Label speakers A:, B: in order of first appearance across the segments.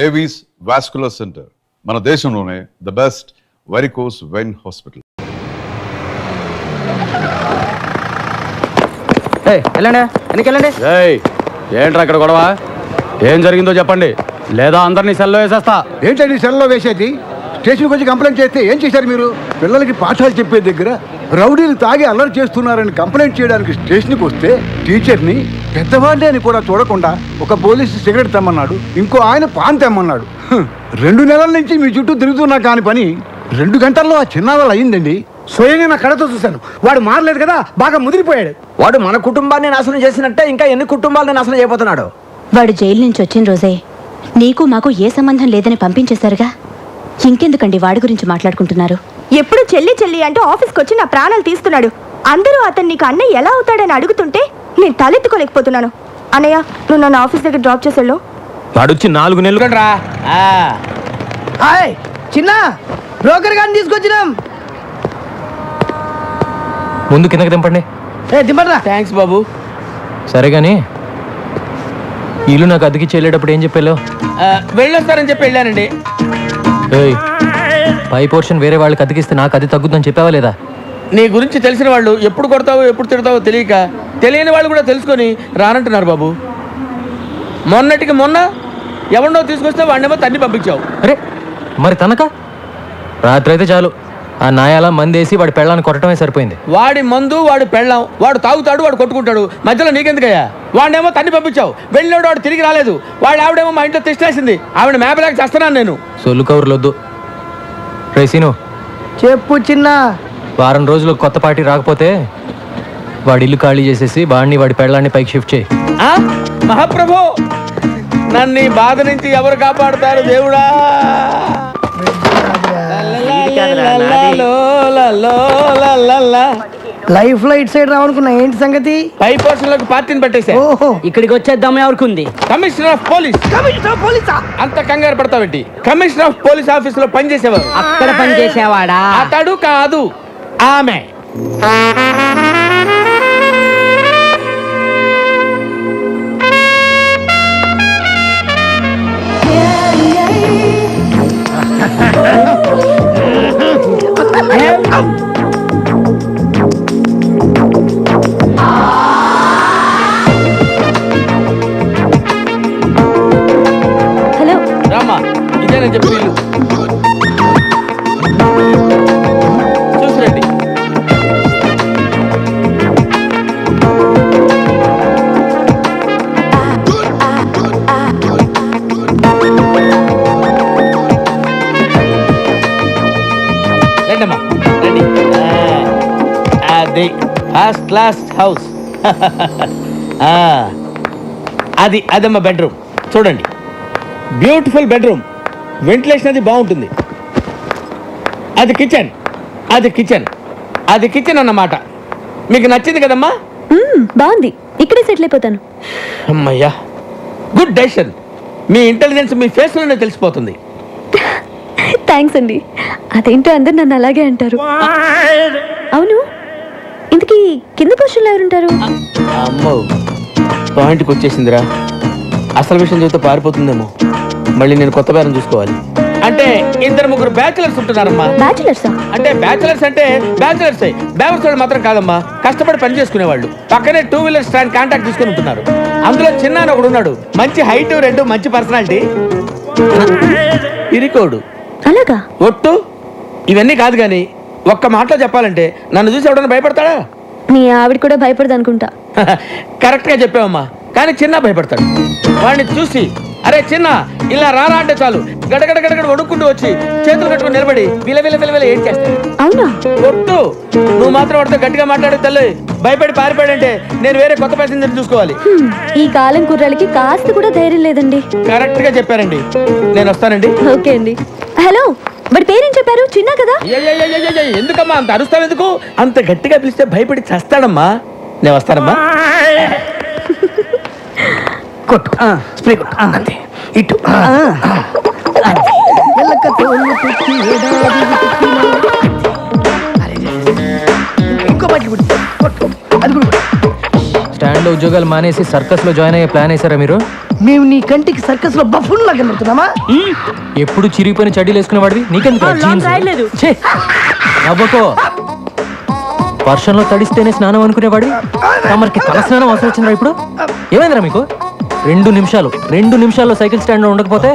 A: Avis vascular centre మన దేశంలోనే the best varicose vein hospital.
B: వెళ్ళండి వెనకెళ్ళండి.
C: ఏంట్రా ఇక్కడ గొడవ? ఏం జరిగిందో చెప్పండి, లేదా అందరినీ సెల్లో వేసేస్తా.
D: ఏంటండి సెల్లో వేసేది? స్టేషన్కి వచ్చి కంప్లైంట్ చేస్తే ఏం చేశారు మీరు? పిల్లలకి పాఠాలు చెప్పే దగ్గర రౌడీలు తాగి అల్లరి చేస్తున్నారని కంప్లైంట్ చేయడానికి స్టేషన్కి వస్తే టీచర్ని పెద్దవాళ్ళే అని కూడా చూడకుండా ఒక పోలీసు సిగరెట్ తెమ్మన్నాడు, ఇంకో ఆయన పాన్ తెమ్మన్నాడు. 2 నెలల నుంచి మీ చుట్టూ తిరుగుతున్నా కాని పని 2 గంటల్లో ఆ చిన్నవాళ్ళు అయ్యిందండి.
E: స్వయంగా నా కళ్ళతో చూశాను. వాడు మారలేదు కదా, బాగా ముదిరిపోయాడు.
B: వాడు మన కుటుంబాన్ని నాశనం చేసినట్టే ఇంకా ఎన్ని కుటుంబాలను నాశనం చేయబోతున్నాడు.
F: వాడు జైలు నుంచి వచ్చిన రోజే నీకు మాకు ఏ సంబంధం లేదని పంపించేశారుగా, ఇంకెందుకండి వాడి గురించి మాట్లాడుకుంటున్నారు?
G: ఎప్పుడు చెల్లి చెల్లి అంటూ ఆఫీస్కి వచ్చి నా ప్రాణాలు తీస్తున్నాడు. అందరూ అతను నీకు అన్నయ్య ఎలా అవుతాడని అడుగుతుంటే నేను తలెత్తుకోలేకపోతున్నాను. అన్నయ్య, నువ్వు నన్ను ఆఫీస్ దగ్గర డ్రాప్ చేసాడు.
C: వాడు వచ్చి 4 నెలలు రా.
E: చిన్న బ్రోకర్ గారిని తీసుకొచ్చినాం.
H: ముందు కిందకి దింపండి.
E: దింపరా.
B: థ్యాంక్స్ బాబు.
H: సరే కానీ ఇల్లు నాకు అద్దెకి చెల్లేటప్పుడు ఏం చెప్పాలో?
B: వెళ్ళొస్తారని చెప్పి వెళ్ళానండి.
H: పై పోర్షన్ వేరే వాళ్ళకి అద్దెకిస్తే నాకు అది తగ్గుద్దని చెప్పావా లేదా?
B: నీ గురించి తెలిసిన వాళ్ళు ఎప్పుడు కొడతావో ఎప్పుడు తిడతావో తెలియక తెలియని వాళ్ళు కూడా తెలుసుకొని రానంటున్నారు బాబు. మొన్నటికి మొన్న ఎవరినో తీసుకొస్తే వాడినేమో తన్ని పంపించావు.
H: అరే మరి తనక రాత్రి అయితే చాలు ఆ నాయాల మందేసి వాడి పెళ్ళాన్ని కొట్టడమే సరిపోయింది.
B: వాడి మందు వాడు పెళ్ళాం, వాడు తాగుతాడు, వాడు కొట్టుకుంటాడు, మధ్యలో నీకెందుకయ్యా? వాడినేమో తన్ని పంపించావు, వెళ్ళినాడు వాడు తిరిగి రాలేదు. వాడు ఆవిడేమో మా ఇంట్లో తెచ్చేసింది, ఆవిడ మేపలేక చేస్తున్నాను నేను.
H: సొల్లు కవర్లొద్దు. రేసీను
E: చెప్పు చిన్న.
H: వారం రోజులు కొత్త పార్టీ రాకపోతే వాడి ఇల్లు ఖాళీ చేసేసి వాడిని వాడి పెళ్ళాన్ని పైకి షిఫ్ట్ చేయి.
B: మహాప్రభు, నన్ను ఈ బాధ నుంచి ఎవరు కాపాడుతారు దేవుడా?
E: లైఫ్ లో ఇటు సైడ్ రావనుకున్నా, ఏంటి సంగతి?
B: పై పోర్షన్ లోకి పార్టీని పెట్టేసా.
E: ఇక్కడికి వచ్చేద్దాం ఎవరికి ఉంది?
B: Commissioner of police.
E: పోలీసా?
B: అంత కంగారు పడతావేంటి? కమిషనర్ ఆఫ్ పోలీస్ ఆఫీస్ లో పనిచేసేవారు.
E: అక్కడ పనిచేసేవాడా?
B: అతడు కాదు, ఆమె.
F: హలో
B: రామ్మా, ఇదే నేను చెప్పిన ఇల్లు. చూసిరండి. రండమ్మా, రండి. అది ఫస్ట్ క్లాస్ హౌస్. అదమ్మా బెడ్రూమ్. చూడండి, బ్యూటిఫుల్ బెడ్రూమ్, వెంటిలేషన్ అది బాగుంటుంది. అది కిచెన్, అది కిచెన్, అది కిచెన్ అన్నమాట. మీకు నచ్చింది కదమ్మా?
F: బాగుంది, ఇక్కడే సెటిల్ అయిపోతాను.
B: అమ్మయ్యా, గుడ్ డెసిషన్. మీ ఇంటెలిజెన్స్ మీ ఫేస్లోనే తెలిసిపోతుంది.
F: థ్యాంక్స్ అండి. అదేంటో అందరు నన్ను అలాగే అంటారు. అవును, ఇంతకీ కింద పొజిషన్లో ఎవరుంటారు?
B: అమ్మో, పాయింట్కి వచ్చేసిందిరా. అసలు విషయం చెబితే పారిపోతుందేమో. మళ్ళీ నేను కొత్త బేరం చూసుకోవాలి. అంటే 2-3 బ్యాచులర్స్ ఉంటున్నారమ్మా.
F: బ్యాచులర్సా?
B: అంటే బ్యాచులర్స్ బ్యావర్స్ వాళ్ళు మాత్రం కాదమ్మా, కష్టపడి పని చేసుకునేవాళ్ళు. పక్కనే 2 వీలర్ స్టాండ్ కాంటాక్ట్ తీసుకుని ఉంటున్నారు. అందులో చిన్న ఒకడు ఉన్నాడు, మంచి హైట్, 2 మంచి పర్సనాలిటీ, ఇరికోడు.
F: అలాగా?
B: ఒట్టు. ఇవన్నీ కాదు కానీ ఒక్క మాటలో చెప్పాలంటే నన్ను చూసి ఎవడన్నా భయపడతాడా?
F: మీ ఆవిడ కూడా భయపడదు అనుకుంటా.
B: కరెక్ట్ గా చెప్పావమ్మా, కానీ చిన్న భయపడతాడు. వాడిని చూసి అరే చిన్న ఇలా రారా అంటే చాలు గడగడ గడగడ వడుక్కుంటూ వచ్చి చేతులు కట్టుకుని నిలబడి విల ఏం చేస్తాడు.
F: అవునా?
B: ఒట్టు. నువ్వు మాత్రం వాడితో గట్టిగా మాట్లాడే తల్లి భయపడి పారిపోయాడంటే నేను వేరే కొత్త ప్యాసింజర్ చూసుకోవాలి.
F: ఈ కాలం కుర్రాలకి కాస్త కూడా ధైర్యం లేదండి.
B: కరెక్ట్ గా చెప్పారండి. నేను వస్తానండి.
F: ఓకే అండి. హలో, వాడి పేరేం చెప్పారు? చిన్న కదా?
B: ఎందుకమ్మా అంత అరుస్తావు? ఎందుకు అంత గట్టిగా పిలిస్తే భయపడి చస్తాడమ్మా. నేను వస్తానమ్మా.
E: కొట్టు, స్ప్రే కొట్టు, అంతే. ఇటు ఇంకో బట్టి కొట్టు.
H: స్టాండ్ లో ఉద్యోగాలు మానేసి సర్కస్ లో జాయిన్ అయ్యే ప్లాన్ వేసారా మీరు?
E: మేము నీ కంటికి సర్కస్ లో బఫూన్ లాగా కనబడుతున్నామా?
H: ఎప్పుడు చిరిగిపోయిన చడ్డీలు వేసుకునే వాడివి నీకెందుకు
B: ఆ, లాంగ్ రాయలేదు.
H: నవ్వకో. వర్షంలో తడిస్తేనే స్నానం అనుకునేవాడివి తమరికి తల స్నానం అవసరం వచ్చిందా ఇప్పుడు? ఏమైందిరా మీకు? 2 నిమిషాల్లో సైకిల్ స్టాండ్ లో ఉండకపోతే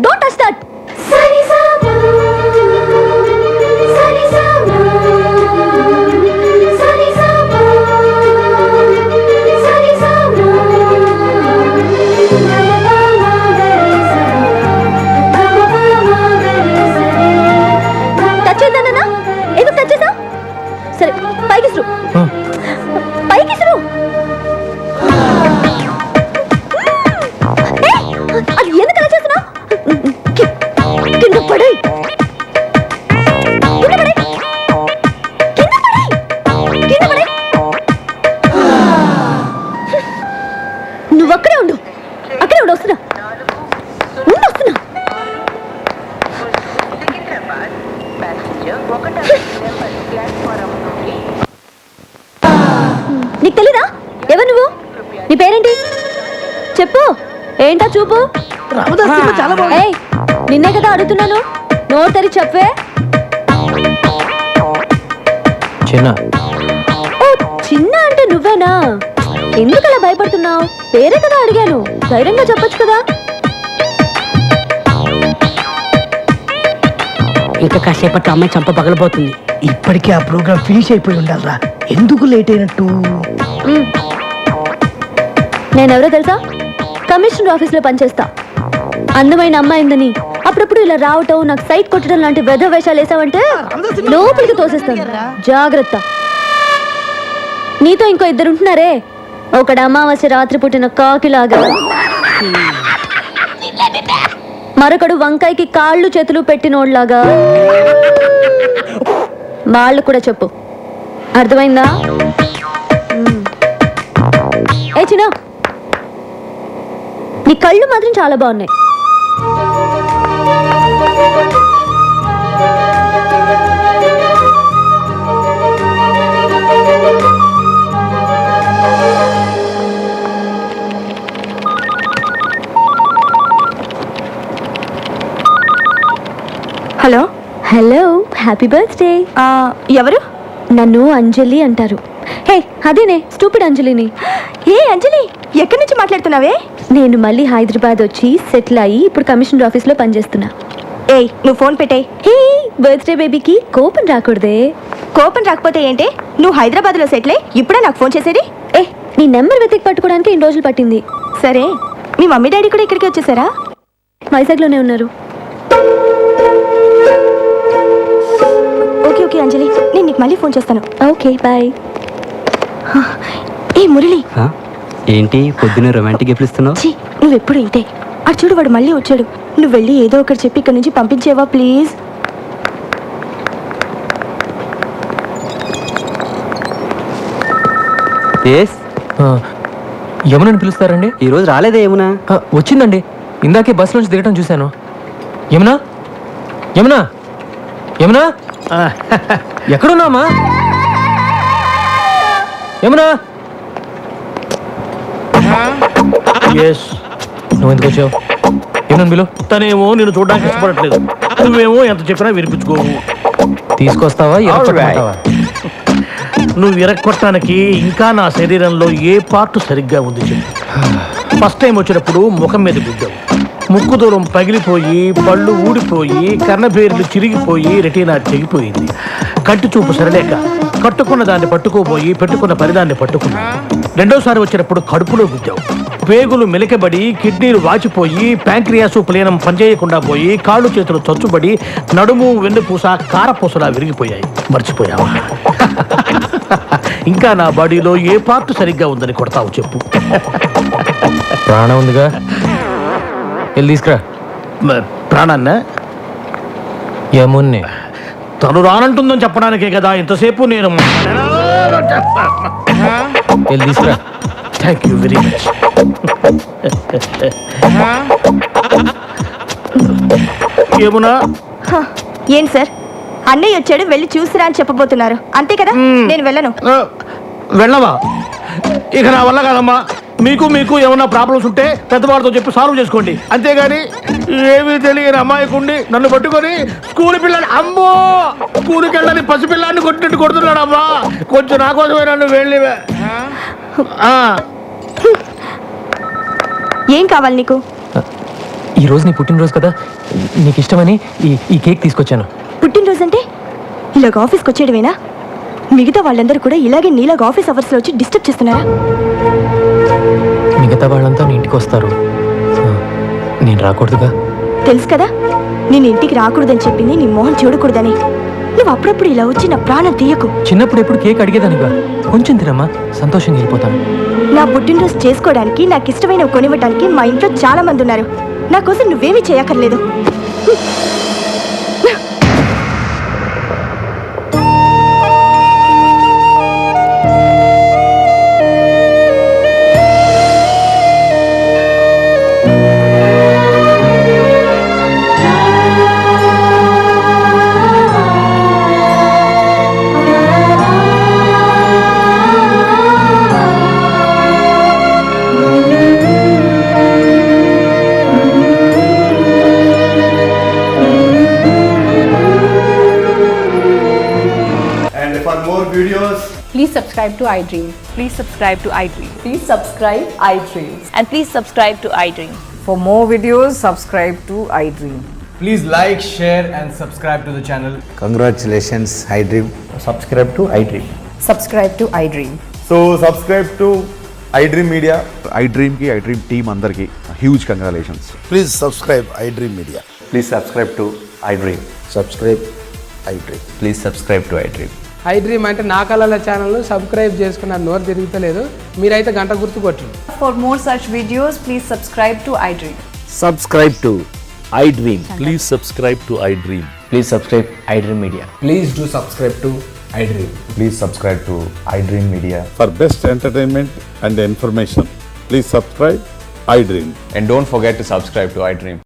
G: Don't touch that. టచ్ చేద్దానా? ఎందుకు టచ్ చేసావు? సరే పైకి ఇసురు. పైకి ఇసురు. అది ఎందుకు అలా చేస్తున్నావు? కింద పడి నువ్వు అక్కడే ఉండు వస్తున్నా నీకు తెలీదా? ఎవరు నువ్వు? నీ పేరేంటి చెప్పు. ఏంటా చూపు?
E: రామదాస్ సినిమా చాలా బాగుంది.
G: ఏయ్, నిన్నే కదా అడుగుతున్నాను, నోరు తెరి చెప్పే.
H: చిన్న
G: ఓ చిన్న అంటే నువ్వేనా? ఎందుకలా భయపడుతున్నావు? పేరే కదా అడిగాను, ధైర్యంగా చెప్పొచ్చు కదా.
E: ఇంకా కాసేపట్లో అమ్మాయి చంప పగలబోతుంది. ఇప్పటికే ఆ ప్రోగ్రామ్ ఫినిష్ అయిపోయి ఉండాలరా. ఎందుకు లేట్ అయినట్టు?
G: నేనెవరో తెలుసా? కమిషనర్ ఆఫీస్లో పనిచేస్తా. అందమైన అమ్మాయిందని అప్పుడప్పుడు ఇలా రావటం, నాకు సైట్ కొట్టడం లాంటి వెధ వేషాలు వేసావంటే లోపలికి తోసేస్తాను. జాగ్రత్త. నీతో ఇంకో 2 ఉంటున్నారే, ఒకడు అమావాస్య రాత్రి పుట్టిన కాకిలాగా, మరొకడు వంకాయకి కాళ్ళు చేతులు పెట్టినోడ్లాగా. వాళ్ళు కూడా చెప్పు, అర్థమైందా? ఏ చిన్న, నీ కళ్ళు మాత్రం చాలా బాగున్నాయి. Hello hello, happy birthday. ఎవరు? నన్ను అంజలి అంటారు. హే అదేనే, స్టూపిడ్ అంజలిని. ఏ అంజలి, ఎక్కడి నుంచి మాట్లాడుతున్నావే? నేను మళ్ళీ హైదరాబాద్ వచ్చి సెటిల్ అయ్యి ఇప్పుడు కమిషనర్ ఆఫీస్లో పనిచేస్తున్నా. ఏయ్ నువ్వు ఫోన్ పెట్టే. హే, బర్త్డే బేబీకి కోపం రాకూడదే. కోపం రాకపోతే ఏంటే? నువ్వు హైదరాబాద్లో సెటిల్ అయ్యి ఇప్పుడే నాకు ఫోన్ చేసేది? ఏ నీ నెంబర్ వెతికి పట్టుకోవడానికి 2 రోజులు పట్టింది. సరే, మీ మమ్మీ డాడీ కూడా ఇక్కడికి వచ్చేసారా? వైజాగ్లోనే ఉన్నారు. ఓకే ఓకే అంజలి, నేను నీకు మళ్ళీ ఫోన్ చేస్తాను. Okay bye. ఏ మురళి,
I: ఏంటి పొద్దున్న రొమాంటిక్ గిఫ్ట్లు ఇస్తున్నావు?
G: ఛీ, నువ్వెప్పుడు ఇంతే. అటు చూడు, వాడు మళ్ళీ వచ్చాడు. నువ్వు వెళ్ళి ఏదో ఒకటి చెప్పి ఇక్కడ నుంచి పంపించేవా ప్లీజ్?
H: యమునని పిలుస్తారండి?
I: ఈరోజు రాలేదే యమునా?
H: వచ్చిందండి, ఇందాకే బస్ నుంచి దిగటం చూశాను. యమునా యమునా యమునా ఎక్కడున్నామా? యమునా, నువ్వు ఎందుకు వచ్చావు? యమునని పిలు.
B: తనేమో నేను చూడడానికి ఇష్టపడట్లేదు, నువ్వేమో ఎంత చెప్పినా వినిపించుకోవు.
H: తీసుకొస్తావా?
B: నువ్వు విరక్కొట్టడానికి ఇంకా నా శరీరంలో ఏ పార్ట్ సరిగ్గా ఉంది చెప్పు. ఫస్ట్ టైం వచ్చినప్పుడు ముఖం మీద గుద్దావు, ముక్కు దూరం పగిలిపోయి, పళ్ళు ఊడిపోయి, కర్ణబేర్లు చిరిగిపోయి, రెటీనా తెగిపోయింది. కంటి చూపు సరలేక కట్టుకున్న దాన్ని పట్టుకోబోయి పెట్టుకున్న పరిదాన్ని పట్టుకున్నా. రెండోసారి వచ్చినప్పుడు కడుపులో గుద్దావు, పేగులు మెలికబడి, కిడ్నీలు వాచిపోయి, ప్యాంక్రియాసు ప్లేనం పనిచేయకుండా పోయి, కాళ్ళు చేతులు చచ్చుబడి, నడుము వెన్నుపూస కారపూసలా విరిగిపోయాయి. మర్చిపోయావా? ఇంకా నా బాడీలో ఏ పార్ట్ సరిగ్గా ఉందని కొడతావు చెప్పు.
H: ప్రాణం ఉందిగా, వెళ్ళి తీసుకురా.
B: ప్రాణాన్న?
H: యమున్ని.
B: తను రానంటుందని చెప్పడానికే కదా ఇంతసేపు నేను
H: వెళ్ళి తీసుకురా.
B: Thank you very much. Yamuna,
G: ఏంటి సార్ అన్నయ్య వచ్చాడు వెళ్ళి చూసిరా అని చెప్పబోతున్నారు అంతే కదా నేను వెళ్ళను
B: వెళ్ళవా? ఇక నా వల్ల కాదమ్మా. మీకు ఏమన్నా ప్రాబ్లమ్స్ ఉంటే పెద్దవాడితో చెప్పి సాల్వ్ చేసుకోండి, అంతేగాని ఏమీ తెలియని అమ్మాయికుండి నన్ను పట్టుకొని స్కూల్ పిల్లని అమ్మో స్కూల్కి వెళ్ళని పసిపిల్లాన్ని కొట్టినట్టు కొడుతున్నాడు అమ్మా. కొంచెం నా కోసమే నన్ను వెళ్ళి.
G: ఏం కావాలి నీకు?
H: ఈ రోజు నీ పుట్టినరోజు కదా, నీకు ఇష్టమని ఈ కేక్ తీసుకొచ్చాను.
G: పుట్టినరోజు అంటే ఇలాగ ఆఫీస్కి వచ్చేయడమేనా? మిగతా వాళ్ళందరూ కూడా ఇలాగే నీలాగ ఆఫీస్ అవర్స్లో వచ్చి డిస్టర్బ్ చేస్తున్నారా?
H: మిగతా వాళ్ళంతా నీ ఇంటికి వస్తారు, నేను రాకూడదుగా?
G: తెలుసు కదా నేను ఇంటికి రాకూడదని చెప్పింది నీ మొహం చూడకూడదని. నువ్వు అప్పుడప్పుడు ఇలా వచ్చి నా ప్రాణం తీయకు.
H: చిన్నప్పుడు ఎప్పుడు కేక్ అడిగేదానిగా, కొంచెం తినమ్మా, సంతోషంగా వెళ్ళిపోతాను.
G: నా పుట్టినరోజు చేసుకోవడానికి నాకు ఇష్టమైనవి కొనివ్వడానికి మా ఇంట్లో చాలా మంది ఉన్నారు. నా కోసం నువ్వేమీ చేయక్కర్లేదు.
J: Please subscribe to iDream. Please subscribe to iDream. Please subscribe iDream.
F: And please subscribe to iDream.
J: For more videos, subscribe to iDream.
C: Please like, share and subscribe to the channel.
K: Congratulations, iDream.
C: Subscribe to iDream.
J: Subscribe to iDream.
K: So subscribe to iDream Media.
A: iDream team అందరికి huge congratulations.
K: Please subscribe iDream Media.
I: Please subscribe to iDream.
K: Subscribe iDream.
I: Please subscribe to iDream.
J: iDream అంటే నా కళల channel subscribe చేసుకున్న నోరు తిరుగుతలేదు. మీరైతే గంట గుర్తు కొట్టండి. For more such videos, please subscribe to iDream.
K: Subscribe to iDream.
L: Please subscribe to iDream.
I: Please subscribe iDream Media.
C: Please do subscribe to iDream.
K: Please subscribe to iDream Media.
L: For best entertainment and information, please subscribe iDream.
I: And don't forget to subscribe to iDream.